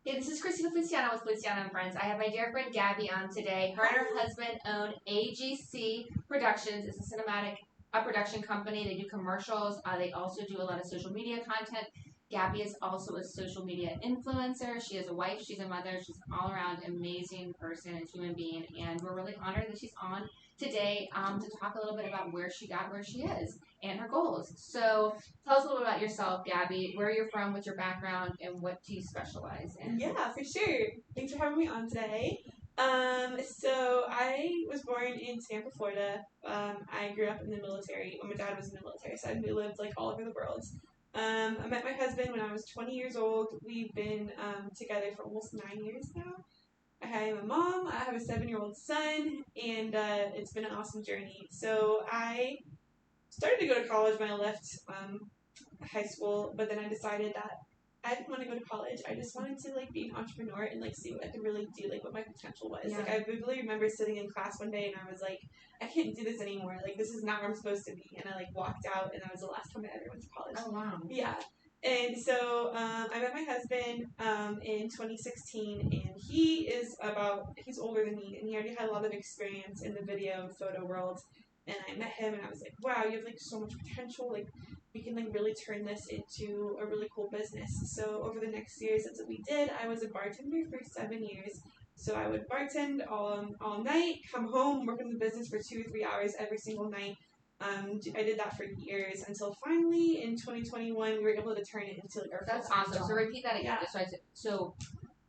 Hey, this is Christy with Feliciana and Friends. I have my dear friend Gabby on today. Her and her husband own AGC Productions. It's a production company. They do commercials. They also do a lot of social media content. Gabby is also a social media influencer. She is a wife. She's a mother. She's an all-around amazing person and human being. And we're really honored that she's on today to talk a little bit about where she got where she is and her goals. So tell us a little about yourself, Gabby. Where you're from, what's your background, and what do you specialize in? Yeah, for sure. Thanks for having me on today. So I was born in Tampa, Florida. I grew up in the military. Well, my dad was in the military, so we lived like all over the world. I met my husband when I was 20 years old. We've been together for almost 9 years now. I have a mom. I have a 7-year-old son, and it's been an awesome journey. So I started to go to college when I left high school, but then I decided that I didn't want to go to college. I just wanted to like be an entrepreneur and like see what I could really do, like what my potential was. Yeah. Like I vividly remember sitting in class one day and I was like, I can't do this anymore. Like this is not where I'm supposed to be. And I like walked out, and that was the last time I ever went to college. Oh wow. Yeah. And so I met my husband in 2016, and he's older than me, and he already had a lot of experience in the video and photo world. And I met him, and I was like, wow, you have like so much potential. Like we can like really turn this into a really cool business. So over the next years, that's what we did. I was a bartender for 7 years. So I would bartend all night, come home, work in the business for 2 or 3 hours every single night. I did that for years until finally in 2021 we were able to turn it into like our That's full-time awesome. job. So repeat that again. Yeah. Just so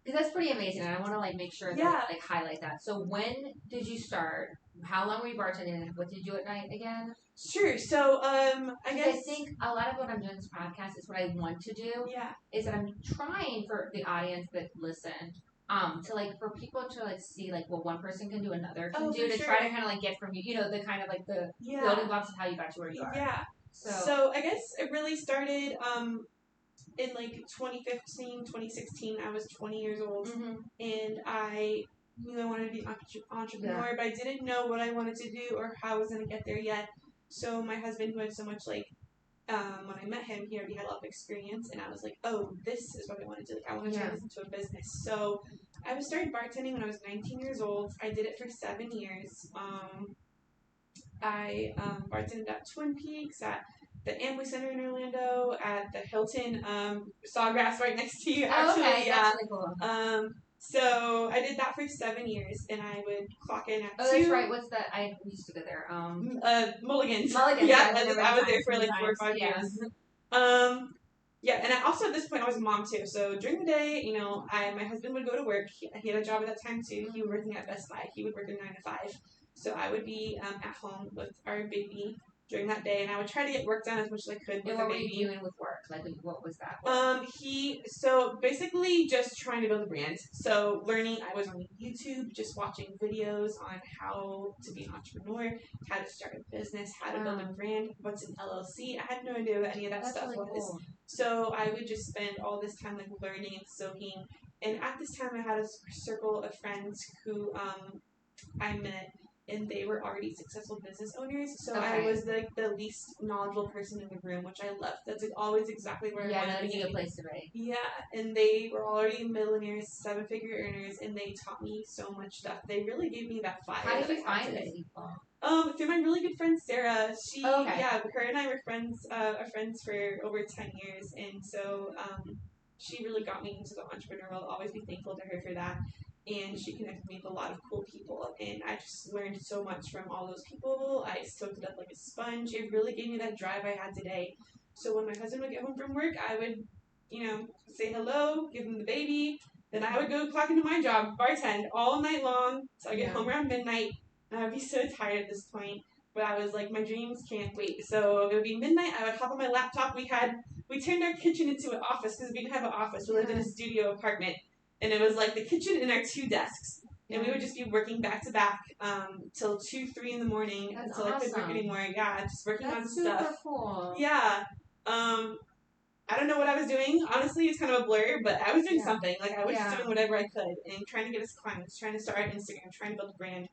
because that's pretty amazing, and I want to like make sure that Yeah. like highlight that. So when did you start? How long were you bartending? What did you do at night again? Sure. So I guess I think a lot of what I'm doing in this podcast is what I want to do. Yeah. Is that I'm trying for the audience that listen. To like for people to like see like what one person can do, another can do to sure. try to kind of like get from you, the kind of like the building blocks of how you got to where you are. Yeah. So I guess it really started in like 2015, 2016. I was 20 years old, and I knew I wanted to be an entrepreneur, but I didn't know what I wanted to do or how I was going to get there yet. So my husband, who had so much like when I met him, he already had a lot of experience, and I was like, oh, this is what I want to do. Like, I want to turn this into a business. So I started bartending when I was 19 years old. I did it for 7 years. I bartended at Twin Peaks, at the Amway Center in Orlando, at the Hilton Sawgrass right next to you. Actually, okay, that's really cool. So I did that for 7 years, and I would clock in at 2. Oh, that's right. What's that? I used to go there. Mulligan's. Mulligan's. Yeah, I was there for like 4 or 5 years. Yeah, and I also at this point I was a mom too. So during the day, my husband would go to work. He had a job at that time too. He was working at Best Buy. He would work a 9 to 5. So I would be at home with our baby during that day, and I would try to get work done as much as I could with the baby. And what were you doing with work? Like, what was that? So basically just trying to build a brand. So I was on YouTube, just watching videos on how to be an entrepreneur, how to start a business, how to build a brand, what's an LLC. I had no idea what any of that stuff really was. Cool. So I would just spend all this time like learning and soaking. And at this time, I had a circle of friends who I met, and they were already successful business owners. So I was the least knowledgeable person in the room, which I loved. That's like always exactly where I wanted to be. Yeah, that's a good place to be. Yeah, and they were already millionaires, 7-figure earners, and they taught me so much stuff. They really gave me that fire. How did you find those people? Through my really good friend Sarah. Her and I were friends for over 10 years, and so she really got me into the entrepreneurial. I'll always be thankful to her for that. And she connected me with a lot of cool people, and I just learned so much from all those people. I soaked it up like a sponge. It really gave me that drive I had today. So when my husband would get home from work, I would, say hello, give him the baby. Then I would go clock into my job, bartend all night long. So I get home around midnight, and I would be so tired at this point. But I was like, my dreams can't wait. So it would be midnight. I would hop on my laptop. We turned our kitchen into an office because we didn't have an office. We lived in a studio apartment. And it was like the kitchen and our 2 desks. And we would just be working back to back till 2, 3 in the morning until I couldn't work anymore. Yeah, just working on stuff. That's super cool. Yeah. I don't know what I was doing. Honestly, it's kind of a blur, but I was doing something. Like, I was just doing whatever I could and trying to get us clients, trying to start our Instagram, trying to build a brand.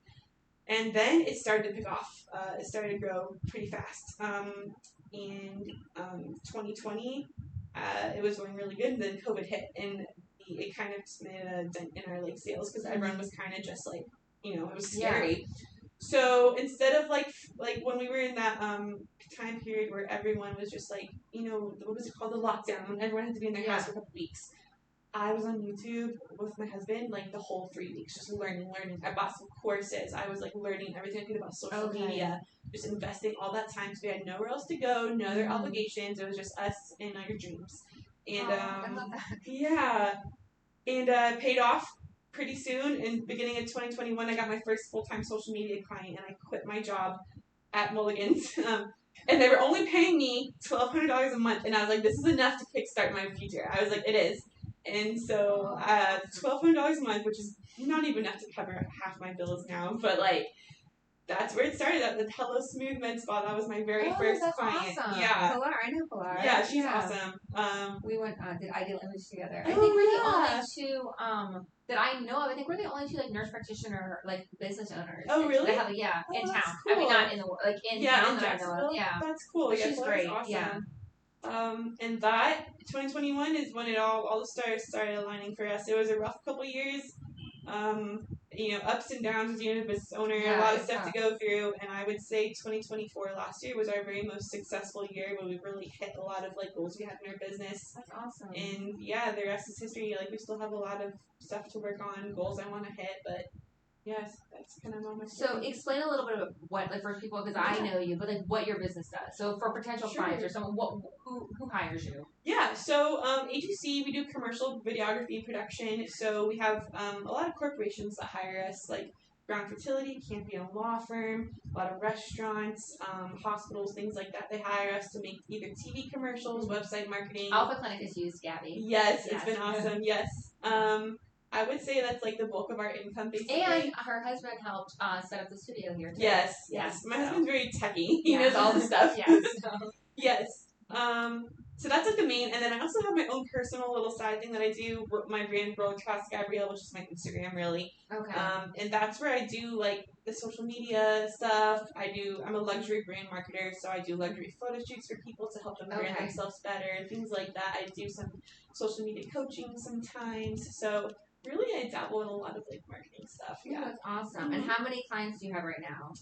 And then it started to pick off. It started to grow pretty fast. In 2020, it was going really good, and then COVID hit, and it kind of just made a dent in our like sales because everyone was kind of just like, it was scary. Yeah. So instead of like when we were in that time period where everyone was just like, what was it called, the lockdown, everyone had to be in their house for a couple weeks. I was on YouTube with my husband like the whole 3 weeks, just learning. I bought some courses. I was like learning everything I could about social media, just investing all that time because we had nowhere else to go, no other obligations. It was just us and our dreams. And paid off pretty soon. In the beginning of 2021, I got my first full-time social media client, and I quit my job at Mulligan's. And they were only paying me $1,200 a month, and I was like, this is enough to kickstart my future. I was like, it is. And so $1,200 a month, which is not even enough to cover half my bills now, but like that's where it started at the Hello Smooth Med Spa. That was my very first client. Awesome. Yeah. Pilar, I know Pilar. Yeah, she's awesome. We went did Ideal Image together. I think we're the only two that I know of. I think we're the only two like nurse practitioner like business owners. Oh really? That have in town. Cool. I mean not in the in town that I know of. Yeah. That's cool. She's great. Awesome. Yeah. And that 2021 is when it all the stars started aligning for us. It was a rough couple years. Ups and downs as a business owner, a lot of stuff to go through, and I would say 2024 last year was our very most successful year where we really hit a lot of like goals we had in our business. That's awesome. And yeah, the rest is history. Like we still have a lot of stuff to work on, goals I want to hit, but yes, that's kind of on my story. So explain a little bit of what, like, for people, because I know you, but like what your business does. So for potential clients or someone, who hires you? Yeah, so AGC, we do commercial videography production. So we have a lot of corporations that hire us, like Ground Fertility, Campion Law Firm, a lot of restaurants, hospitals, things like that. They hire us to make either TV commercials, website marketing. Alpha Clinic has used Gabby. Yes, it's been awesome. Yes. I would say that's like the bulk of our income, basically. And her husband helped set up the studio here too. Yes. My husband's very techie. He knows all the stuff. Yes. Yes. So that's like the main, and then I also have my own personal little side thing that I do. My brand Broadcast Gabrielle, which is my Instagram, really. Okay. And that's where I do like the social media stuff. I'm a luxury brand marketer, so I do luxury photo shoots for people to help them brand themselves better, things like that. I do some social media coaching sometimes. So really, I dabble in a lot of like marketing stuff. Yeah, that's awesome. And how many clients do you have right now?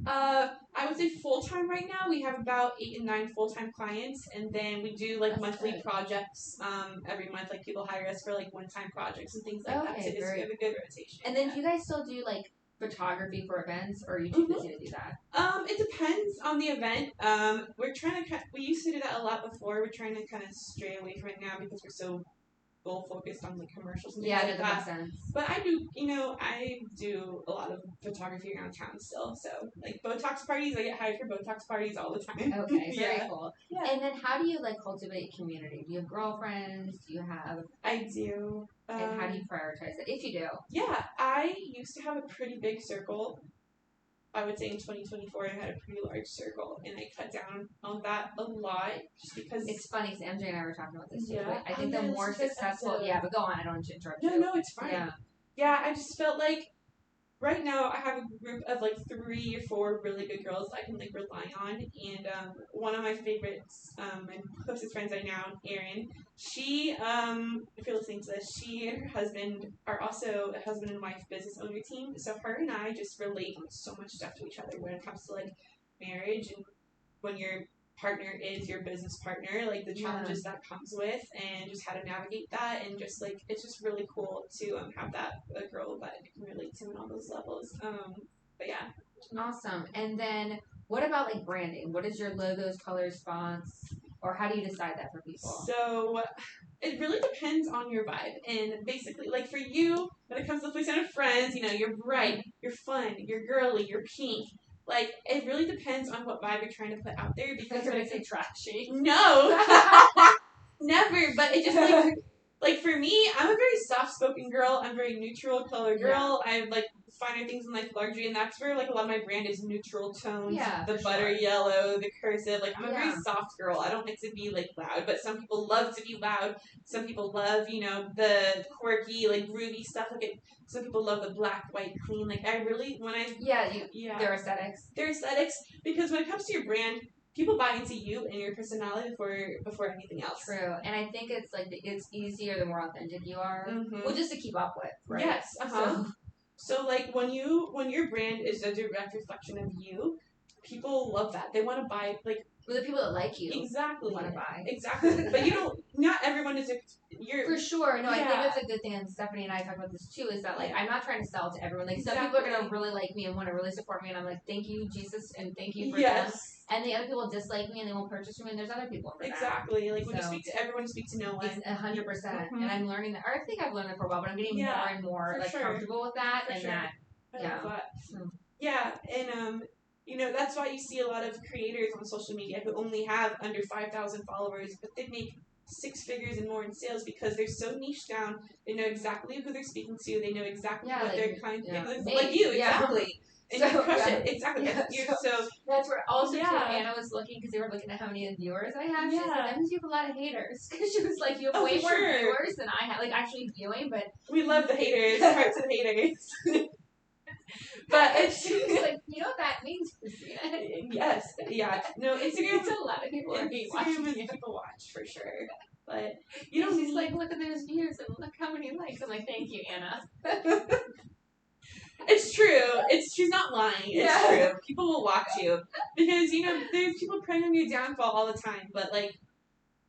I would say full-time right now. We have about 8 and 9 full-time clients, and then we do like monthly projects every month. Like people hire us for like one-time projects and things like that. So we have a good rotation. And then do you guys still do like photography for events, or are you too busy to do that? It depends on the event. We used to do that a lot before. We're trying to kind of stray away from it now because we're so goal focused on the commercials and things like that. Makes sense. But I do a lot of photography around town still. So like Botox parties, I get hired for Botox parties all the time. Okay, very cool. Yeah. And then how do you like cultivate community? Do you have girlfriends? Do you have? I do. And how do you prioritize it, if you do? Yeah, I used to have a pretty big circle. I would say in 2024 I had a pretty large circle, and I cut down on that a lot just because... It's funny because MJ and I were talking about this too, but I think the more successful... Yeah, but go on, I don't want to interrupt you. No, it's fine. Yeah, I just felt like right now I have a group of like 3 or 4 really good girls I can like rely on, and one of my favorites, my closest friends right now, Erin, she, if you're listening to this, she and her husband are also a husband and wife business owner team, so her and I just relate on so much stuff to each other when it comes to like marriage and when your partner is your business partner, like the challenges that comes with, and just how to navigate that, and just like it's just really cool to have a girl that you can relate to in all those levels. But yeah, awesome. And then what about like branding? What is your logos, colors, fonts, or how do you decide that for people? So it really depends on your vibe, and basically like for you, when it comes to the place of friends, you're bright, you're fun, you're girly, you're pink. Like, it really depends on what vibe you're trying to put out there. Because when I say trashy. No. Never. But it just, like, for me, I'm a very soft-spoken girl. I'm a very neutral color girl. I have, like, finer things in, like, luxury. And that's where, like, a lot of my brand is neutral tones. Yeah, the butter yellow, the cursive. Like, I'm a very soft girl. I don't like to be, like, loud. But some people love to be loud. Some people love, the quirky, like, groovy stuff. Like, some people love the black, white, clean. Like, I really, when I... Their aesthetics. Their aesthetics. Because when it comes to your brand, people buy into you and your personality before anything else. True, and I think it's like it's easier the more authentic you are, well, just to keep up with, right? Yes. So like when your brand is a direct reflection of you, people love that. They want to buy like. For the people that like you, exactly want to buy. Exactly, but you don't. Not everyone is for sure. No, I think that's a good thing, and Stephanie and I talk about this too. Is that like I'm not trying to sell to everyone. Like some people are gonna really like me and want to really support me, and I'm like, thank you, Jesus, and thank you for them. And the other people dislike me and they won't purchase from me, and there's other people for that. Like when you speak to everyone, you speak to no one. 100%. And I'm learning that. Or I think I've learned that for a while, but I'm getting more and more comfortable with that, and that. And you know, that's why you see a lot of creators on social media who only have under 5,000 followers, but they make 6 figures and more in sales because they're so niche down. They know exactly who they're speaking to. They know exactly what like, they're kind of like you, exactly. And you crush it. Exactly. So that's where also too, Anna was looking because they were looking at how many viewers I have. She said, that means you have a lot of haters. Because she was like, you have way more viewers than I have. Like, actually viewing, but... We love the haters. Hearts of haters. But she was like, you know what that means, Christina? Yes. Yeah. No, Instagram's a lot of people are watching you. People watch for sure. But you know, she's like, look at those views and look how many likes. I'm like, thank you, Anna. It's true. She's not lying. It's true. People will watch you because you know there's people preying on your downfall all the time. But like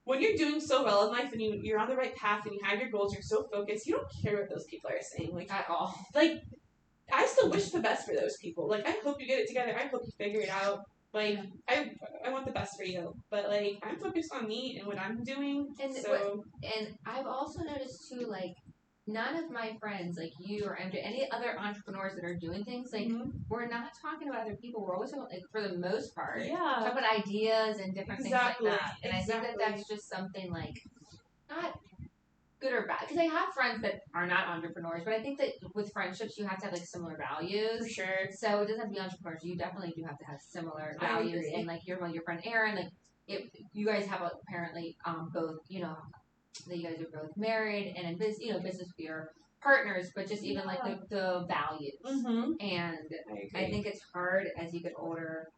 when you're doing so well in life and you're on the right path and you have your goals, you're so focused. You don't care what those people are saying, like at all. Like I still wish the best for those people. Like I hope you get it together. I hope you figure it out. Like I want the best for you, but like I'm focused on me and what I'm doing. And I've also noticed too, like none of my friends, like you or MJ, any other entrepreneurs that are doing things, like we're not talking about other people. We're always talking, like for the most part, talking about ideas and different things like that. And I think that that's just something like not good or bad, because I have friends that are not entrepreneurs, but I think that with friendships you have to have like similar values. For sure. So it doesn't have to be entrepreneurs. You definitely do have to have similar values. And like your friend Erin, like you guys have apparently both, you know, that you guys are both married and in business with your partners, but just even like the values. And I think it's hard as you get older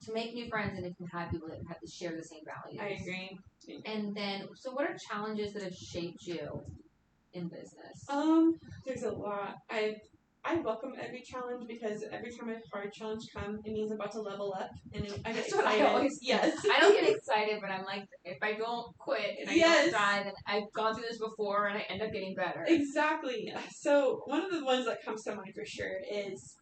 to make new friends and if you have people that have to share the same values. I agree. And then, so what are challenges that have shaped you in business? There's a lot. I welcome every challenge because every time a hard challenge comes, it means I'm about to level up, and I get excited. I always I don't get excited, but I'm like, if I don't quit and I don't die, then I've gone through this before, and I end up getting better. Exactly. So one of the ones that comes to mind for sure is,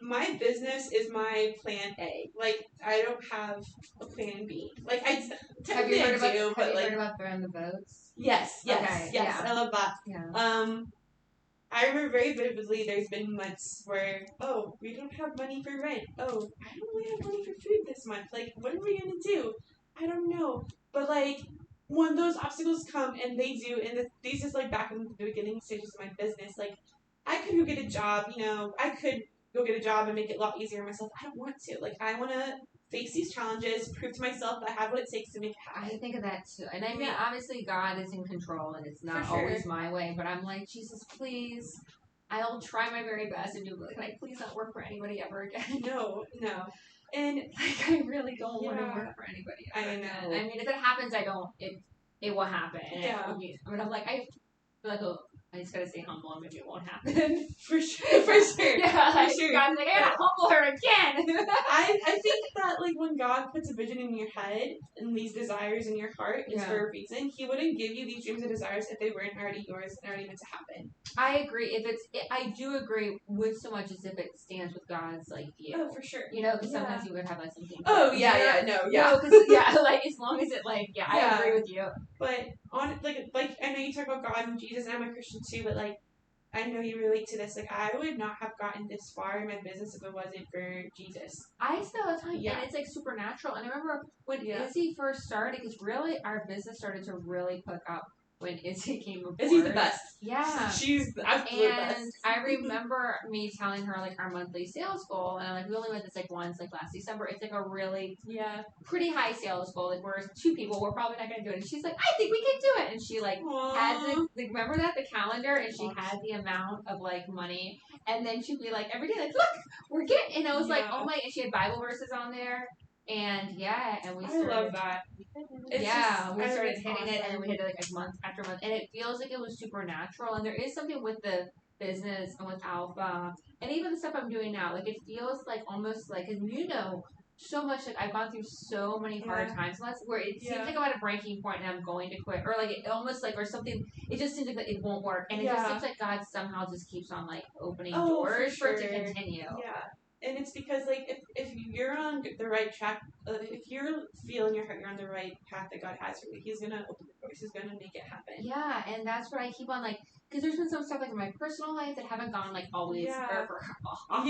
my business is my plan A. Like I don't have a plan B. Like have you heard about Burn the Boats? Yes. Okay, yes. I love that. Yeah. I remember very vividly there's been months where, we don't have money for rent. I don't really have money for food this month. Like, what are we going to do? I don't know. But, like, when those obstacles come, and they do, and these is, like, back in the beginning stages of my business, like, I could go get a job, you know, I could go get a job and make it a lot easier on myself. I don't want to. Like, I want to face these challenges, prove to myself that I have what it takes to make it happen. I think of that too. And I mean, obviously God is in control and it's not always my way, but I'm like, Jesus, please, I'll try my very best and do, can I please not work for anybody ever again? No. And like, I really don't want to work for anybody ever again. I mean, if it happens, it will happen. And I'm like, I feel like, I just gotta stay humble and maybe it won't happen. For sure. For sure. God's like, I gotta humble her again. I think that like when God puts a vision in your head and these desires in your heart, it's for a reason. He wouldn't give you these dreams and desires if they weren't already yours and already meant to happen. I agree. I do agree with so much as if it stands with God's like view. Oh, for sure. You know, because sometimes you would have like something. No, because like as long as it I agree with you. But on like I know you talk about God and Jesus, and I'm a Christian too, but like I know you relate to this. Like I would not have gotten this far in my business if it wasn't for Jesus. I say all the time, and it's like supernatural. And I remember when Izzy first started, because really our business started to really pick up when Izzy came aboard. Izzy's the best. Yeah. She's the absolute best. And I remember me telling her, like, our monthly sales goal, and I'm like, we only went this, like, once, like, last December. It's, like, a really pretty high sales goal. Like, we're 2 people. We're probably not going to do it. And she's like, I think we can do it. And she, like, had the, like, remember that, the calendar? And she had the amount of, like, money. And then she'd be like, every day, like, look, we're getting, and I was like, oh my, and she had Bible verses on there. And and we started. I love that. We started hitting it, and then we hit it like month after month, and it feels like it was supernatural. And there is something with the business and with Alpha, and even the stuff I'm doing now. Like, it feels like almost like, and so much. Like, I've gone through so many hard times, and that's where it seems like I'm at a breaking point, and I'm going to quit, or like it almost like, or something. It just seems like it won't work, and it just seems like God somehow just keeps on like opening doors for it to continue. Yeah. And it's because, like, if you're on the right track, if you're feeling your heart, you're on the right path that God has for you, He's going to open the doors. He's going to make it happen. Yeah, and that's what I keep on, like, because there's been some stuff, like, in my personal life that haven't gone, like, always, or for often,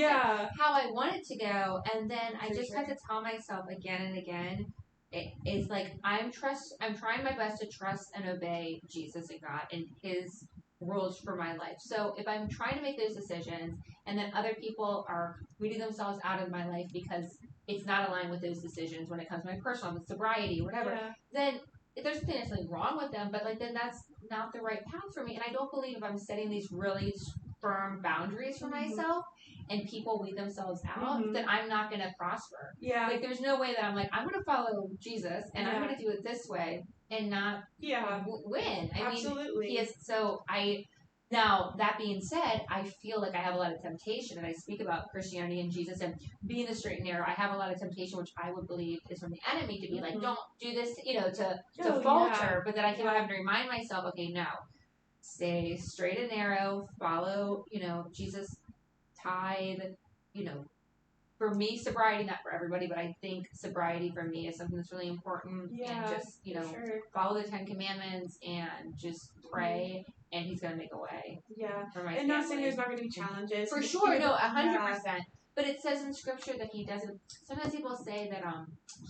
how I want it to go, and then I just have to tell myself again and again, it's like, I'm trying my best to trust and obey Jesus and God and His rules for my life. So if I'm trying to make those decisions, and then other people are weeding themselves out of my life because it's not aligned with those decisions when it comes to my personal, with sobriety, whatever, then if there's something necessarily wrong with them, but like then that's not the right path for me. And I don't believe if I'm setting these really firm boundaries for myself and people weed themselves out, then I'm not going to prosper. Yeah. Like, there's no way that I'm like, I'm going to follow Jesus and I'm going to do it this way and not win. I mean, He is, so now, that being said, I feel like I have a lot of temptation, and I speak about Christianity and Jesus and being the straight and narrow. I have a lot of temptation, which I would believe is from the enemy, to be like, don't do this, to falter. But then I keep having to remind myself, okay, no, stay straight and narrow, follow, Jesus, tithe, for me, sobriety, not for everybody, but I think sobriety for me is something that's really important. And just, follow the 10 Commandments and just pray, and He's going to make a way. Yeah. For my family. Not saying there's not going to be challenges. For sure, no, 100%. But it says in Scripture that He doesn't, sometimes people say that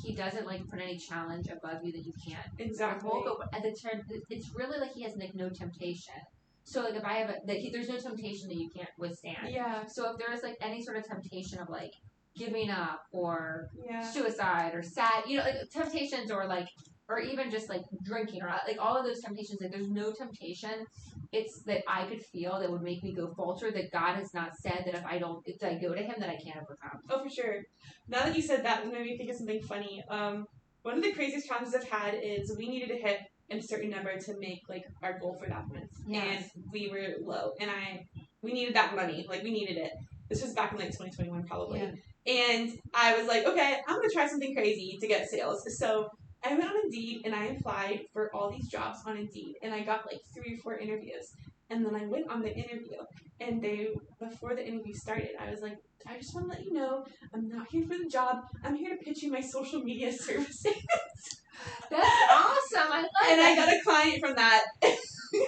He doesn't, like, put any challenge above you that you can't. Exactly. At the turn, it's really like He has, like, no temptation. So, like, if I have there's no temptation that you can't withstand. Yeah. So if there is, like, any sort of temptation of, like, giving up or suicide or sad, like temptations, or even just like drinking, or like all of those temptations, like there's no temptation it's that I could feel that would make me go falter, that God has not said that if I go to Him that I can't overcome. Oh, for sure. Now that you said that, it made me think of something funny. One of the craziest challenges I've had is we needed to hit a certain number to make like our goal for that month. Yes. And we were low, and we needed that money, like we needed it. This was back in like 2021 probably. Yeah. And I was like, okay, I'm going to try something crazy to get sales. So I went on Indeed and I applied for all these jobs on Indeed. And I got like 3 or 4 interviews. And then I went on the interview. And before the interview started, I was like, I just want to let you know, I'm not here for the job. I'm here to pitch you my social media services. That's awesome. I love that. And I got a client from that.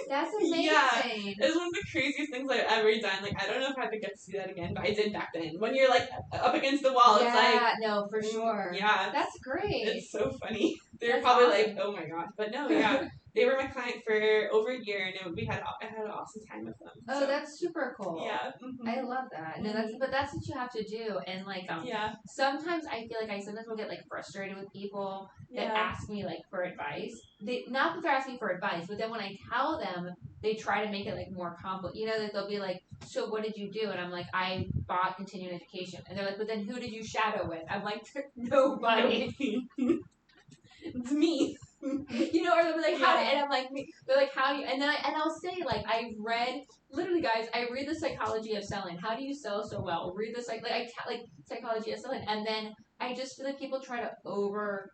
That's amazing. Yeah, it's one of the craziest things I've ever done. Like, I don't know if I ever get to do that again, but I did back then. When you're like up against the wall, it's like, no, for sure. Yeah, that's great. It's so funny. They're probably awesome. Like, oh my gosh, but no, yeah. They were my client for over a year, and I had an awesome time with them. Oh, so. That's super cool. Yeah, I love that. No, that's what you have to do. And like, sometimes I feel like I sometimes will get like frustrated with people that ask me like for advice. Not that they're asking for advice, but then when I tell them, they try to make it like more complicated. That they'll be like, so what did you do? And I'm like, I bought continuing education. And they're like, but then who did you shadow with? I'm like, nobody. It's me. Or they'll be like, how? And I'm like, they're like, how do you? And then I'll say, like, I read, literally, guys, I read The Psychology of Selling. How do you sell so well? Read the Psychology of Selling, and then I just feel like people try to over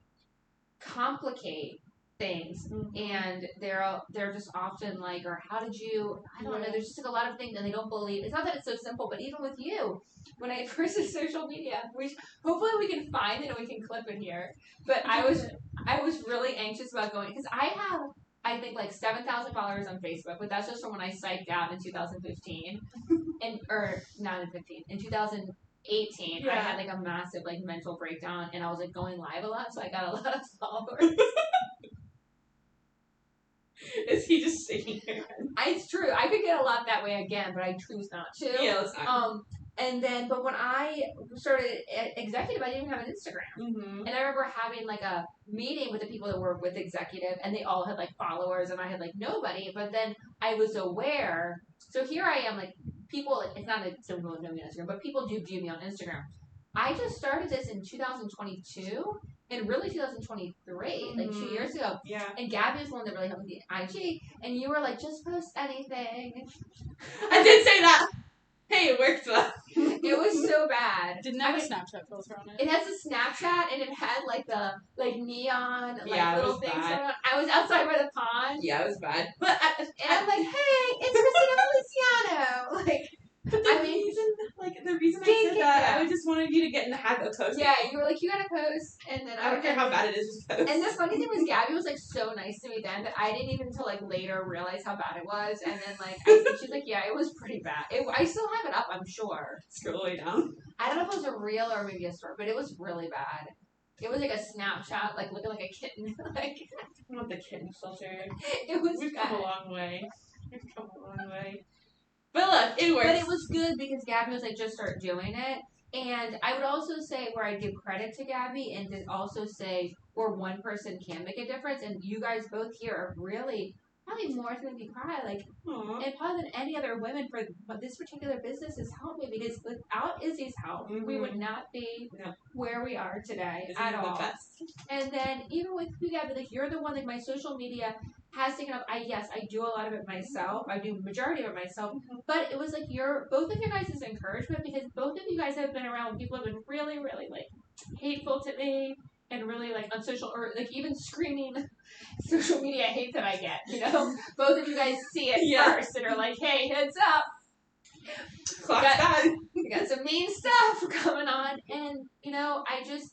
complicate things, and they're just often like, or how did you? I don't know. There's just like a lot of things, and they don't believe. It's not that it's so simple, but even with you. When I first did social media, hopefully we can find it and we can clip it here. But I was really anxious about going, because I have, I think, like 7,000 followers on Facebook, but that's just from when I psyched out in 2015, or not in 15, in 2018. I had like a massive like mental breakdown, and I was like going live a lot, so I got a lot of followers. Is he just shaking your head? It's true. I could get a lot that way again, but I choose not to. Yeah, let's not. And then, but when I started executive, I didn't even have an Instagram. Mm-hmm. And I remember having like a meeting with the people that work with executive, and they all had like followers, and I had like nobody. But then I was aware. So here I am, like people. It's not that some people know me on Instagram, but people do view me on Instagram. I just started this in 2022, and really 2023, like 2 years ago. Yeah. And Gabby was the one that really helped me with the IG, and you were like, just post anything. I did say that. Hey, it worked though. It was so bad. Didn't have a Snapchat filter on it. It has a Snapchat, and it had like the neon little things bad. going on. I was outside by the pond. Yeah, it was bad. But And I'm like, hey, it's Christina Feliciano. Like, the reason I said that, I just wanted you to get in the habit of posting. Yeah, you were like, you gotta post, and then I don't care how bad it is, just post. And the funny thing was, Gabby was like so nice to me then that I didn't even until like later realize how bad it was. And then like she's like, yeah, it was pretty bad. I still have it up, I'm sure. Scroll way down. I don't know if it was a reel or maybe a story, but it was really bad. It was like a Snapchat, like looking like a kitten. Like, I want the kitten filter. It was We've bad. come a long way. But look, it works. But it was good because Gabby was like, just start doing it. And I would also say where I give credit to Gabby and to also say where one person can make a difference. And you guys both here are really probably more to make me cry. Like, and probably than any other women but this particular business has helped me because without Izzy's help, we would not be where we are today at all. The best. And then even with you, Gabby, like you're the one that my social media has taken up. I do a lot of it myself. I do majority of it myself. But it was like both of you guys' encouragement because both of you guys have been around when people have been really, really like hateful to me and really like on social or like even screaming social media hate that I get. You know, both of you guys see it first and are like, hey, heads up. We got some mean stuff coming on, and you know,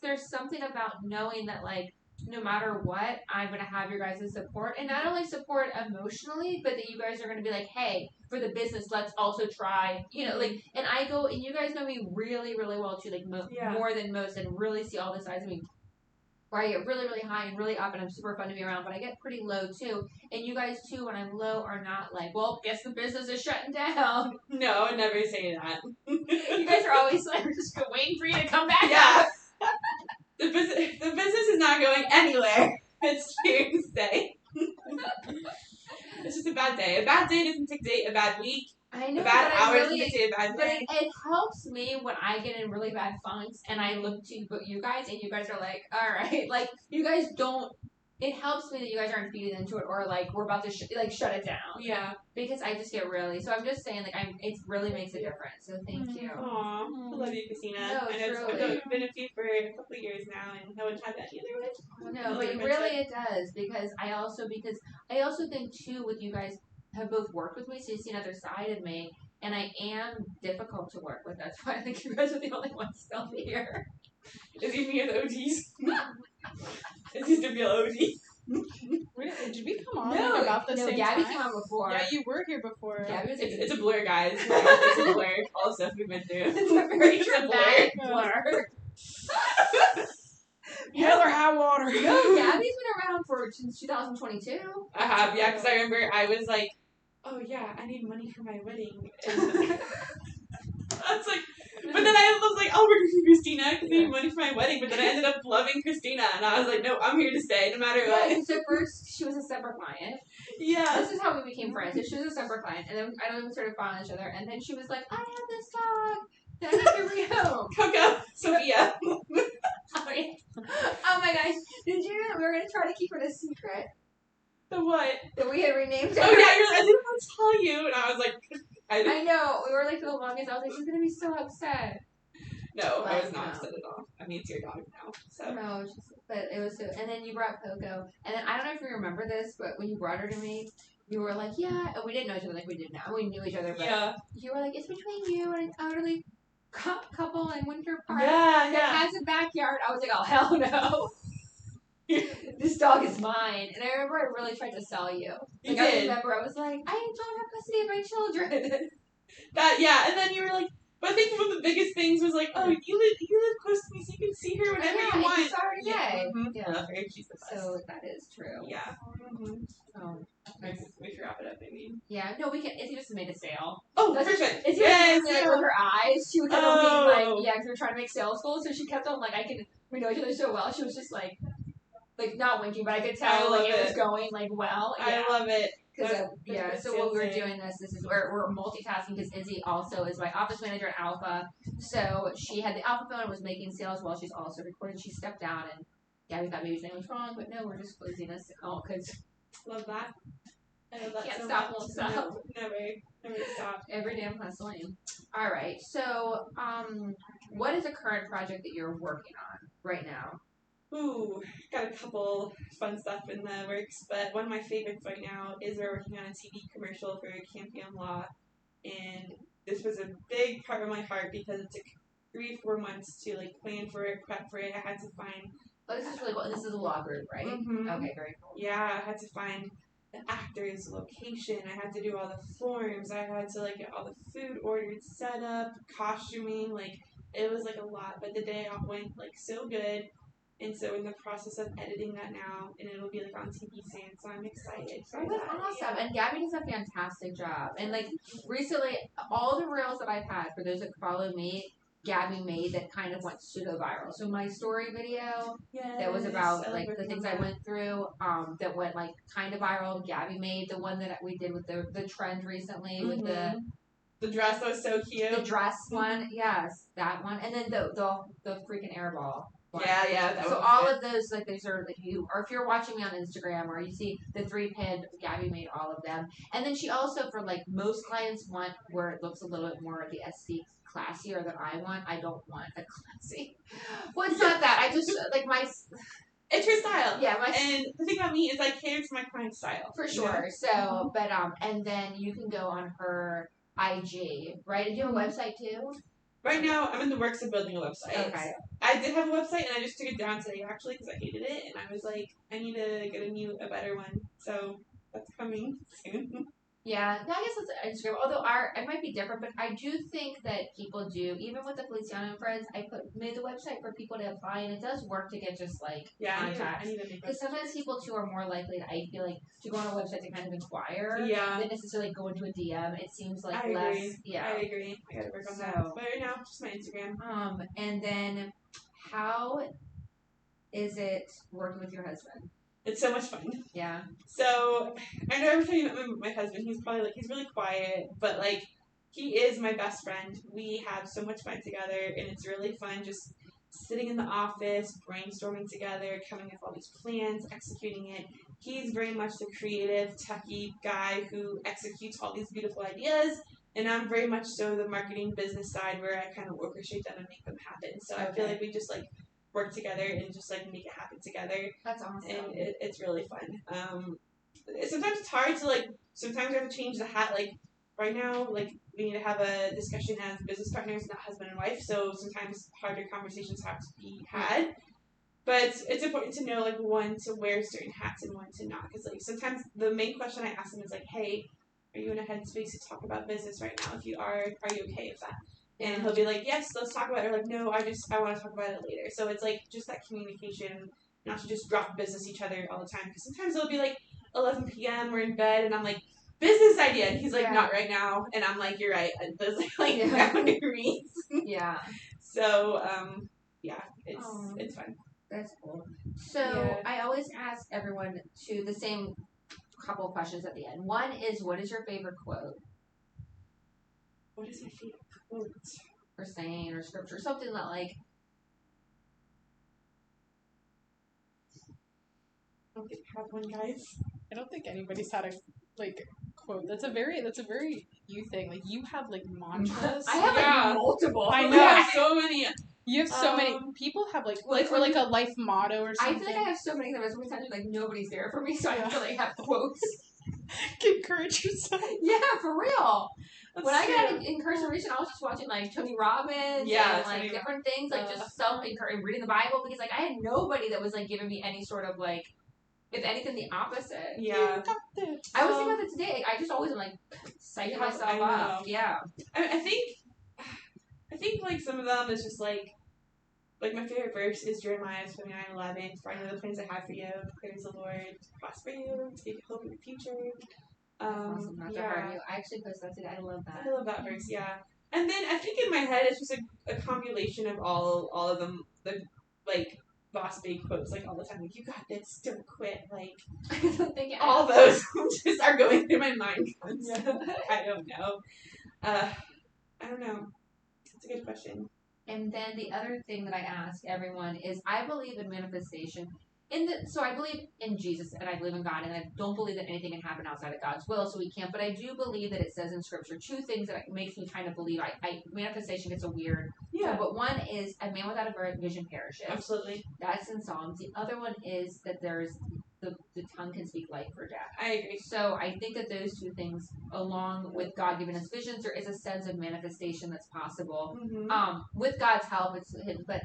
there's something about knowing that like no matter what, I'm gonna have your guys' support, and not only support emotionally, but that you guys are gonna be like, hey, for the business, let's also try, you know, like, and I go, and you guys know me really, really well too, like more than most, and really see all the sides of me. Where I get really, really high and really up, and I'm super fun to be around, but I get pretty low too. And you guys too, when I'm low, are not like, well, guess the business is shutting down. No, never say that. You guys are always like, we're just waiting for you to come back. Yeah. The business is not going anywhere. It's here to stay. It's just a bad day. A bad day doesn't dictate a bad week. I know, a bad hour doesn't dictate a bad day. But it helps me when I get in really bad funks and I look to you guys and you guys are like, all right, like you guys don't. It helps me that you guys aren't feeding into it or like we're about to shut it down. Yeah. Because I just get really. So I'm just saying like it really makes a difference. So thank you. Aww, I love you, Christina. No, I know truly. I've been with you for a couple of years now, and no one had that either. No, but really it does because I also think too with you guys have both worked with me, so you see another side of me, and I am difficult to work with. That's why I think you guys are the only ones still here. Is he me the OGs? Is he the real OG? Did we come on about the same Gabby time? came on before. Yeah, you were here before. Gabby was it's a blur, guys. It's a blur. All the stuff we've been through. It's a very dramatic blur. Hell or high water. No, Gabby's been around since 2022. I have, yeah, because I remember I was like, oh yeah, I need money for my wedding. And I was like, but then I was like, oh, we're going to Christina because I need money for my wedding. But then I ended up loving Christina, and I was like, no, I'm here to stay no matter what. So first, she was a separate client. Yeah. This is how we became friends. So she was a separate client, and then I know we started following each other, and then she was like, I have this dog that I need to rehome. Coco, Sophia. Oh, yeah. Oh my gosh. Did you know that we were going to try to keep it a secret? The what? That we had renamed her. Oh, yeah, you're like, I didn't want to tell you. And I was like, I know. We were like for the longest. I was like, she's going to be so upset. No, I was not upset at all. I mean, it's your dog now. So. No, but it was so. And then you brought Coco. And then I don't know if you remember this, but when you brought her to me, you were like, yeah. And we didn't know each other like we did now. We knew each other, but you were like, it's between you and an elderly couple in Winter Park that has a backyard. I was like, oh, hell no. This dog is mine. And I remember I really tried to sell you. You did. I remember I was like, I don't have custody of my children. And then you were like, But I think one of the biggest things was like, oh, you live close to me, so you can see her whenever you want. You saw her today. Yeah. I love her. She's the best. So that is true. Yeah. Oh, we should wrap it up, maybe. Yeah. No, we can. Izzy just made a sale. Oh, perfect. Izzy was like with her eyes. She was kind of being like, yeah, because we were trying to make sales goals, so she kept on like, we know each other so well. She was just like not winking, but I could tell like it was going like well. Yeah. I love it. So what we were doing this is we're multitasking because Izzy also is my office manager at Alpha. So she had the Alpha phone and was making sales while she's also recording. She stepped down and we thought maybe something was wrong, but no, we're just closing this call because love that. I love that. Can't so stop, much. won't stop. No, never stop. Every damn hustling. All right. So what is a current project that you're working on right now? Ooh, got a couple fun stuff in the works, but one of my favorites right now is we're working on a TV commercial for Campion Law, and this was a big part of my heart because it took 3-4 months to like plan for it, prep for it. I had to find. Oh, this is really cool. This is a law group, right? Mm-hmm. Okay, very cool. Yeah, I had to find the actor's location. I had to do all the forms. I had to like get all the food ordered, set up, costuming. Like it was like a lot, but the day off went like so good. And so in the process of editing that now, and it'll be like on TV soon, so I'm excited. Oh, that's awesome! And Gabby does a fantastic job. And like recently, all the reels that I've had for those that follow me, Gabby made that kind of went pseudo viral. So my story video that was about like the things I went through, that went like kind of viral. Gabby made the one that we did with the trend recently with the dress that was so cute. The dress one, yes, that one, and then the freaking airball. Yeah. So all of those, like, these are like or if you're watching me on Instagram or you see the 3-pin, Gabby made all of them. And then she also, for like most clients want where it looks a little bit more of the SD classier than I want. I don't want a classy. Well, it's not that. I just like my. It's her style. Yeah, and the thing about me is I cater to my client's style. For sure. So, but and then you can go on her IG, right? And do you have a website too? Right now, I'm in the works of building a website. Okay. I did have a website, and I just took it down today, actually, because I hated it, and I was like, I need to get a better one. So that's coming soon. Yeah, no, I guess it's Instagram. Although it might be different, but I do think that people do, even with the Feliciano and Friends, I made the website for people to apply, and it does work to get just like contacts. Because sometimes people too are more likely, I feel like, to go on a website to kind of inquire than necessarily go into a DM. It seems like I less. Yeah, I agree. I gotta work on that. But right now, just my Instagram. And then how is it working with your husband? It's so much fun. Yeah. So, I know every time you met my husband, he's probably like, he's really quiet, but like, he is my best friend. We have so much fun together, and it's really fun just sitting in the office, brainstorming together, coming up with all these plans, executing it. He's very much the creative, techie guy who executes all these beautiful ideas, and I'm very much so the marketing business side where I kind of orchestrate them and make them happen. So I feel like we just like work together and just like make it happen together. That's awesome. And it's really fun. Sometimes it's hard to like. Sometimes we have to change the hat. Like right now, like we need to have a discussion as business partners, not husband and wife. So sometimes harder conversations have to be had. But it's important to know like when to wear certain hats and when to not. Because like sometimes the main question I ask them is like, hey, are you in a headspace to talk about business right now? If you are you okay with that? And he'll be like, yes, let's talk about it. Or like, no, I want to talk about it later. So it's like just that communication, not to just drop business each other all the time. Because sometimes it'll be like 11 p.m. we're in bed and I'm like, business idea. And he's like, not right now. And I'm like, you're right. And those are like boundaries. Yeah. So, it's fun. That's cool. So I always ask everyone to the same couple questions at the end. One is, what is your favorite quote? What is my favorite quote? Or saying, or scripture, something that like. I don't think I have one, guys. I don't think anybody's had a quote. That's a very you thing. Like you have like mantras. I have multiple. I know. You have so many. You have so many. People have like a life motto or something. I feel like I have so many. There's so many times like nobody's there for me, so I feel like I have quotes. Encourage yourself. Yeah, for real. That's when I got incarceration, I was just watching like Tony Robbins and like different things, like just self-encouraging, reading the Bible, because like I had nobody that was like giving me any sort of like, if anything, the opposite. Yeah. I was thinking about it today. Like, I just always am like psyching myself up. Yeah. I think I think like some of them is just like my favorite verse is Jeremiah 29:11. For I know the plans I have for you, declares the Lord, to prosper you, to give you hope in the future. Awesome. Not to hurt you. I actually posted that today. I love that. I love that verse, yeah. And then I think in my head it's just a compilation of all of them, the like boss babe quotes like all the time, like you got this, don't quit, like all those just are going through my mind constantly. I don't know. I don't know. It's a good question. And then the other thing that I ask everyone is, I believe in manifestation. So I believe in Jesus and I believe in God, and I don't believe that anything can happen outside of God's will, so we can't. But I do believe that it says in Scripture two things that makes me kind of believe. Manifestation gets a weird. Yeah. So, but one is a man without a vision perishes. Absolutely. That's in Psalms. The other one is that there's the tongue can speak life or death. I agree. So I think that those two things, along with God giving us visions, there is a sense of manifestation that's possible. Mm-hmm. With God's help, but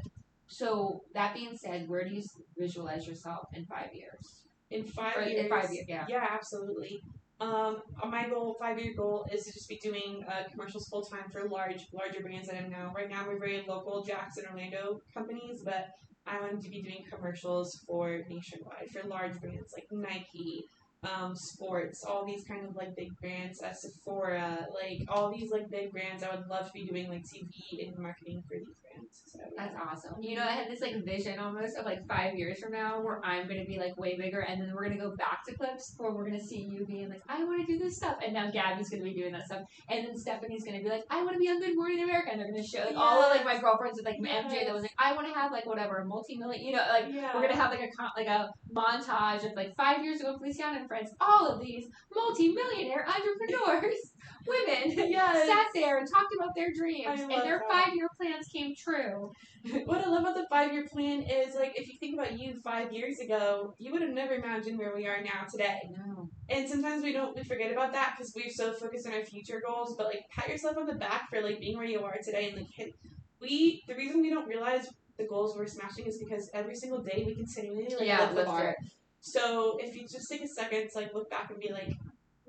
so that being said, where do you visualize yourself in 5 years? In 5 years. In 5 years, yeah. Yeah, absolutely. My 5-year goal is to just be doing commercials full time for larger brands that I'm now. Right now, we're very local Jackson, Orlando companies, but I want to be doing commercials for nationwide for large brands like Nike, sports, all these kind of like big brands, Sephora, like all these like big brands. I would love to be doing like TV and marketing for these brands. So, yeah. That's awesome. You know, I had this like vision almost of like 5 years from now where I'm gonna be like way bigger, and then we're gonna go back to clips where we're gonna see you being like, I want to do this stuff, and now Gabby's gonna be doing that stuff, and then Stephanie's gonna be like, I want to be on Good Morning America, and they're gonna show like all of like my girlfriends with like MJ that was like, I want to have like whatever multi-million, you know, like we're gonna have like a montage of like 5 years ago, Feliciana and friends, all of these multi-millionaire entrepreneurs. Women sat there and talked about their dreams, and their 5-year plans came true. What I love about the 5-year plan is, like, if you think about you 5 years ago, you would have never imagined where we are now today. No. And sometimes we forget about that because we're so focused on our future goals. But like, pat yourself on the back for like being where you are today. And like, the reason we don't realize the goals we're smashing is because every single day we continually lift the bar. So if you just take a second to like look back and be like,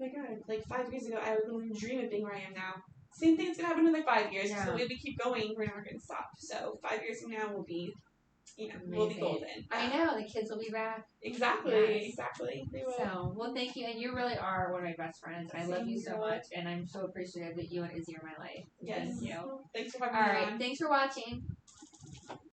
oh my God, like 5 years ago, I wouldn't dream of being where I am now. Same thing's gonna happen in like 5 years. Because the way we keep going, we're never gonna stop. So 5 years from now, we'll be, we'll be golden. I know, the kids will be back. Exactly, yes. Exactly. They will. So, well, thank you, and you really are one of my best friends. I love you so much, and I'm so appreciative that you and Izzy are my life. Yes. Thank you. Thanks for having me on. All right, thanks for watching.